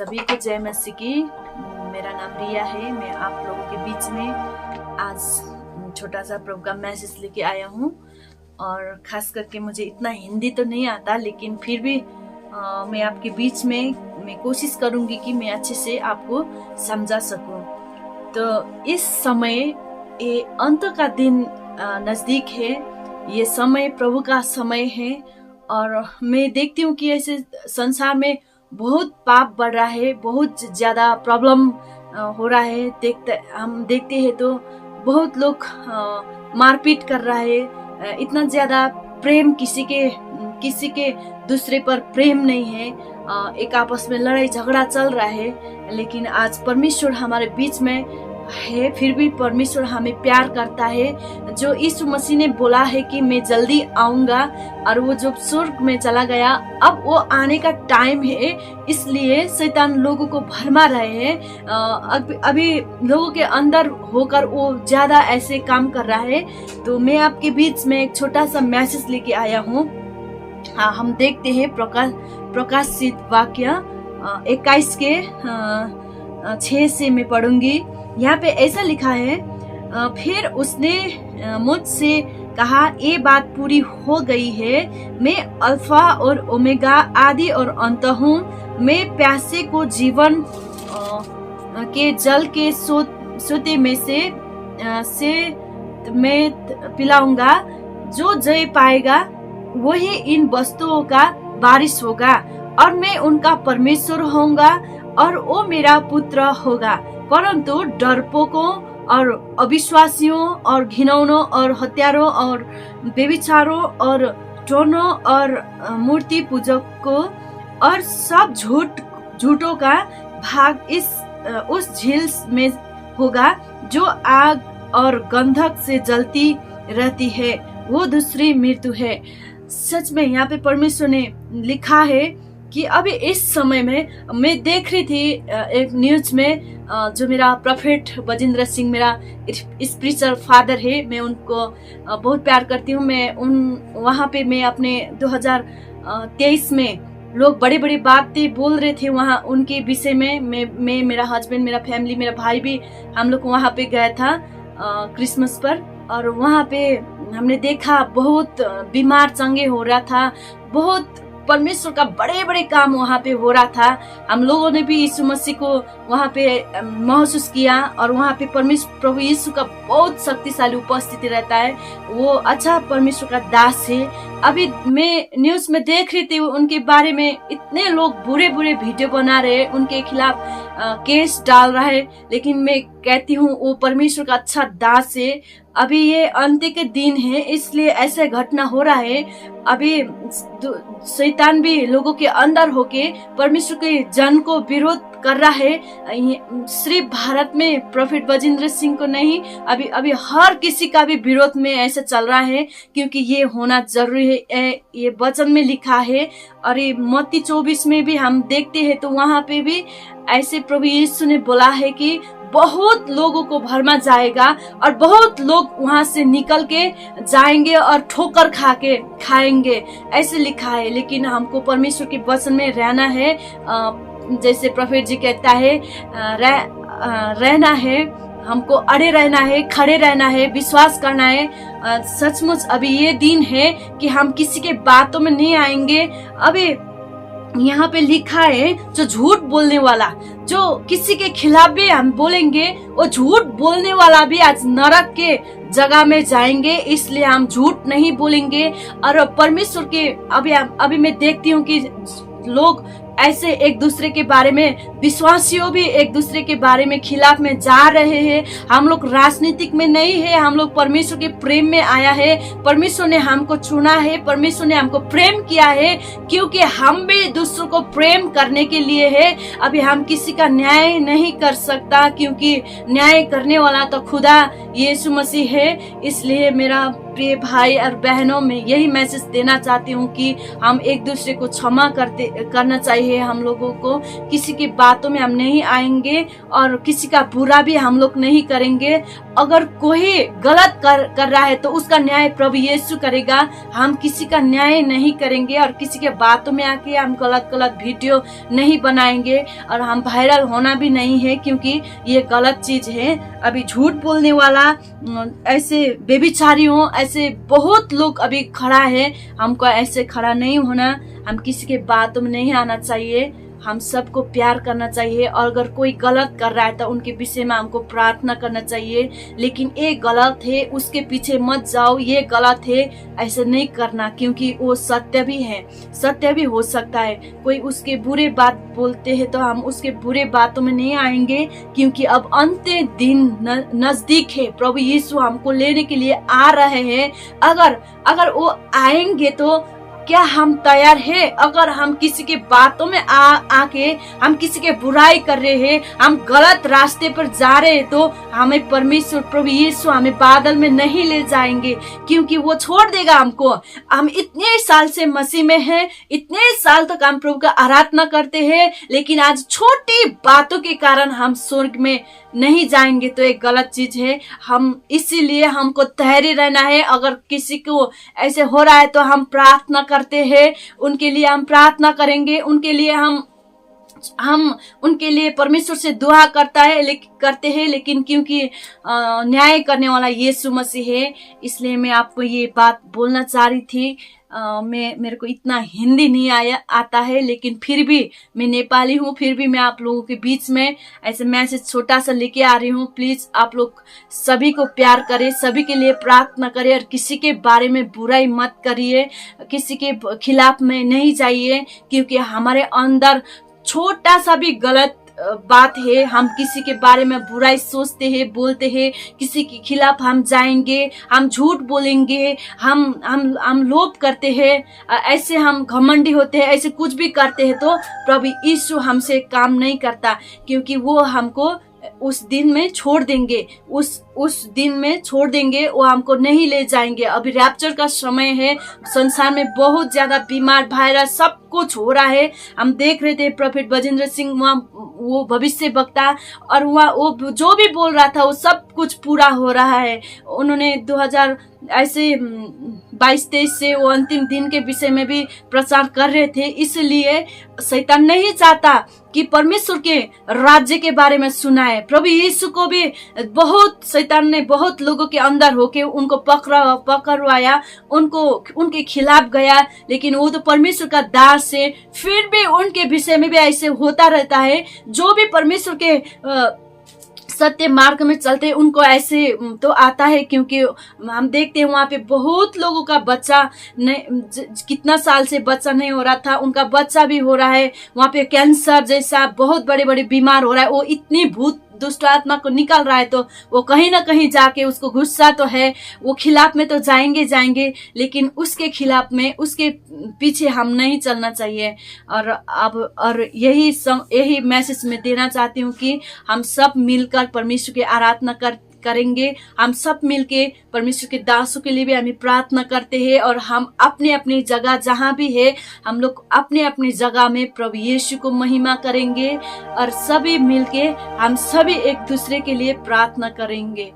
सभी को जय मसीह की। मेरा नाम रिया है। मैं आप लोगों के बीच में आज छोटा सा प्रोग्राम मैसेज लेके आया हूँ। और खास करके मुझे इतना हिंदी तो नहीं आता, लेकिन फिर भी मैं आपके बीच में मैं कोशिश करूँगी कि मैं अच्छे से आपको समझा सकूँ। तो इस समय ये अंत का दिन नज़दीक है। ये समय प्रभु का समय है और मैं देखती हूँ कि ऐसे संसार में बहुत पाप बढ़ रहा है, बहुत ज़्यादा प्रॉब्लम हो रहा है। हम देखते हैं तो बहुत लोग मारपीट कर रहा है। इतना ज़्यादा प्रेम किसी के दूसरे पर प्रेम नहीं है। एक आपस में लड़ाई झगड़ा चल रहा है। लेकिन आज परमेश्वर हमारे बीच में है, फिर भी परमेश्वर हमें प्यार करता है। जो यीशु मसीह ने बोला है कि मैं जल्दी आऊंगा, और वो जो स्वर्ग में चला गया, अब वो आने का टाइम है। इसलिए शैतान लोगों को भरमा रहे हैं। अभी लोगों के अंदर होकर वो ज्यादा ऐसे काम कर रहा है। तो मैं आपके बीच में एक छोटा सा मैसेज लेके आया हूँ। हम देखते हैं प्रकाशित वाक्य 21 के 6 से मैं पढ़ूंगी। यहाँ पे ऐसा लिखा है, फिर उसने मुझसे कहा, ये बात पूरी हो गई है। मैं अल्फा और ओमेगा, आदि और अंत हूँ। मैं प्यासे को जीवन के जल के सोते में से मैं पिलाऊंगा। जो जय पाएगा वही इन वस्तुओं का वारिस होगा, और मैं उनका परमेश्वर होऊंगा और वो मेरा पुत्र होगा। परंतु डरपोकों और अविश्वासियों और घिनौनों और हत्यारों और बेविचारों और टोनों और मूर्ति पूजकों और सब झूठों का भाग उस झील में होगा जो आग और गंधक से जलती रहती है। वो दूसरी मृत्यु है। सच में यहाँ पे परमेश्वर ने लिखा है कि अभी इस समय में मैं देख रही थी एक न्यूज में, जो मेरा प्रोफेट बजिंद्र सिंह मेरा स्पिरिचुअल फादर है। मैं उनको बहुत प्यार करती हूँ। वहाँ पे मैं अपने 2023 में लोग बड़ी बड़ी बातें बोल रहे थे वहाँ उनके विषय में। मैं मेरा हस्बैंड, मेरा फैमिली, मेरा भाई भी हम लोग वहाँ पे गया था क्रिसमस पर। और वहाँ पे हमने देखा बहुत बीमार चंगे हो रहा था। बहुत परमेश्वर का बड़े बड़े काम वहाँ पे हो रहा था। हम लोगों ने भी यीशु मसीह को वहाँ पे महसूस किया, और वहाँ पे परमेश्वर प्रभु यीशु का बहुत शक्तिशाली उपस्थिति रहता है। वो अच्छा परमेश्वर का दास है। अभी मैं न्यूज में देख रही थी उनके बारे में, इतने लोग बुरे बुरे वीडियो बना रहे, उनके खिलाफ केस डाल रहा है। लेकिन मैं कहती हूँ वो परमेश्वर का अच्छा दास है। अभी ये अंत्य के दिन है, इसलिए ऐसे घटना हो रहा है। अभी शैतान भी लोगों के अंदर होके परमेश्वर के जन को विरोध कर रहा है। सिर्फ भारत में प्रोफेट बजिंद्र सिंह को नहीं, अभी हर किसी का भी विरोध में ऐसा चल रहा है, क्योंकि ये होना जरूरी है। ये वचन में लिखा है। और ये मत्ती 24 में भी हम देखते हैं तो वहाँ पे भी ऐसे प्रभु यीशु ने बोला है कि बहुत लोगों को भरमा जाएगा और बहुत लोग वहां से निकल के जाएंगे और ठोकर खा के खाएंगे, ऐसे लिखा है। लेकिन हमको परमेश्वर के वचन में रहना है। जैसे प्रोफेट जी कहता है, रहना है, हमको अड़े रहना है, खड़े रहना है, विश्वास करना है। सचमुच अभी ये दिन है कि हम किसी के बातों में नहीं आएंगे। अभी यहाँ पे लिखा है, जो झूठ बोलने वाला, जो किसी के खिलाफ भी हम बोलेंगे, वो झूठ बोलने वाला भी आज नरक के जगह में जाएंगे। इसलिए हम झूठ नहीं बोलेंगे। और परमेश्वर के अभी मैं देखती हूँ कि लोग ऐसे एक दूसरे के बारे में, विश्वासियों भी एक दूसरे के बारे में खिलाफ में जा रहे हैं। हम लोग राजनीतिक में नहीं है, हम लोग परमेश्वर के प्रेम में आया है। परमेश्वर ने हमको चुना है, परमेश्वर ने हमको प्रेम किया है, क्योंकि हम भी दूसरों को प्रेम करने के लिए है। अभी हम किसी का न्याय नहीं कर सकता, क्योंकि न्याय करने वाला तो खुदा यीशु मसीह है। इसलिए मेरा प्रिय भाई और बहनों, में यही मैसेज देना चाहती हूँ कि हम एक दूसरे को क्षमा करना चाहिए। हम लोगों को किसी की बातों में हम नहीं आएंगे और किसी का बुरा भी हम लोग नहीं करेंगे। अगर कोई गलत कर रहा है तो उसका न्याय प्रभु यीशु करेगा। हम किसी का न्याय नहीं करेंगे और किसी के बातों में आके हम गलत वीडियो नहीं बनाएंगे और हम वायरल होना भी नहीं है, क्योंकि ये गलत चीज है। अभी झूठ बोलने वाला, ऐसे बेबिचारियों, ऐसे बहुत लोग अभी खड़ा है। हमको ऐसे खड़ा नहीं होना, हम किसी के बातों में नहीं आना चाहिए। हम सबको प्यार करना चाहिए और अगर कोई गलत कर रहा है तो उनके विषय में हमको प्रार्थना करना चाहिए। लेकिन ये गलत है, उसके पीछे मत जाओ, ये गलत है, ऐसे नहीं करना, क्योंकि वो सत्य भी है, सत्य भी हो सकता है। कोई उसके बुरे बात बोलते हैं तो हम उसके बुरे बातों में नहीं आएंगे, क्योंकि अब अंतिम दिन नजदीक है। प्रभु यीशु हमको लेने के लिए आ रहे हैं। अगर वो आएंगे तो क्या हम तैयार है? अगर हम किसी के बातों में आके हम किसी के बुराई कर रहे हैं, हम गलत रास्ते पर जा रहे हैं, तो हमें परमेश्वर प्रभु यीशु हमें बादल में नहीं ले जाएंगे, क्योंकि वो छोड़ देगा हमको। हम इतने साल से मसीह में हैं, इतने साल तक हम प्रभु का आराधना करते हैं, लेकिन आज छोटी बातों के कारण हम स्वर्ग में नहीं जाएंगे, तो एक गलत चीज है। हम इसीलिए हमको ठहरे रहना है। अगर किसी को ऐसे हो रहा है तो हम प्रार्थना करते हैं, उनके लिए हम प्रार्थना करेंगे, उनके लिए हम उनके लिए परमेश्वर से दुआ करते हैं। लेकिन क्योंकि न्याय करने वाला यीशु मसीह है, इसलिए मैं आपको ये बात बोलना चाह रही थी। मेरे को इतना हिंदी नहीं आता है, लेकिन फिर भी मैं नेपाली हूँ, फिर भी मैं आप लोगों के बीच में ऐसे मैसेज छोटा सा लेके आ रही हूँ। प्लीज आप लोग सभी को प्यार करें, सभी के लिए प्रार्थना करें और किसी के बारे में बुराई मत करिए, किसी के खिलाफ में नहीं जाइए, क्योंकि हमारे अंदर छोटा सा भी गलत बात है, हम किसी के बारे में बुराई सोचते हैं, बोलते हैं, किसी के खिलाफ हम जाएंगे, हम झूठ बोलेंगे, हम लोभ करते हैं, ऐसे हम घमंडी होते हैं, ऐसे कुछ भी करते हैं, तो प्रभु यीशु हमसे काम नहीं करता, क्योंकि वो हमको उस दिन में छोड़ देंगे, उस दिन में छोड़ देंगे, वो हमको नहीं ले जाएंगे। अभी रैप्चर का समय है, संसार में बहुत ज्यादा बीमार, वायरस, सब कुछ हो रहा है। हम देख रहे थे प्रोफेट बजेंद्र सिंह, वहाँ वो भविष्य वक्ता, और वहाँ वो जो भी बोल रहा था वो सब कुछ पूरा हो रहा है। उन्होंने 2022-23 से वो अंतिम दिन के विषय में भी प्रचार कर रहे थे। इसलिए शैतान नहीं चाहता कि परमेश्वर के राज्य के बारे में सुनाए। प्रभु यीशु को भी शैतान ने बहुत लोगों के अंदर होके उनको पकड़वाया, उनके खिलाफ गया, लेकिन वो तो परमेश्वर का दास से, फिर भी उनके विषय में भी ऐसे होता रहता है। जो भी परमेश्वर के सत्य मार्ग में चलते उनको ऐसे तो आता है, क्योंकि हम देखते हैं वहाँ पे बहुत लोगों का बच्चा कितना साल से बच्चा नहीं हो रहा था, उनका बच्चा भी हो रहा है। वहाँ पे कैंसर जैसा बहुत बड़े बीमार हो रहा है। वो इतनी भूत दुष्ट आत्मा को निकाल रहा है, तो वो कहीं ना कहीं जाके, उसको गुस्सा तो है, वो खिलाफ में तो जाएंगे, लेकिन उसके खिलाफ में, उसके पीछे हम नहीं चलना चाहिए। और यही मैसेज में देना चाहती हूँ कि हम सब मिलकर परमेश्वर की आराधना करेंगे। हम सब मिलके परमेश्वर के दासों के लिए भी हमें प्रार्थना करते हैं, और हम अपने अपनी जगह जहां भी है, हम लोग अपने अपनी जगह में प्रभु यीशु को महिमा करेंगे, और सभी मिलके हम सभी एक दूसरे के लिए प्रार्थना करेंगे।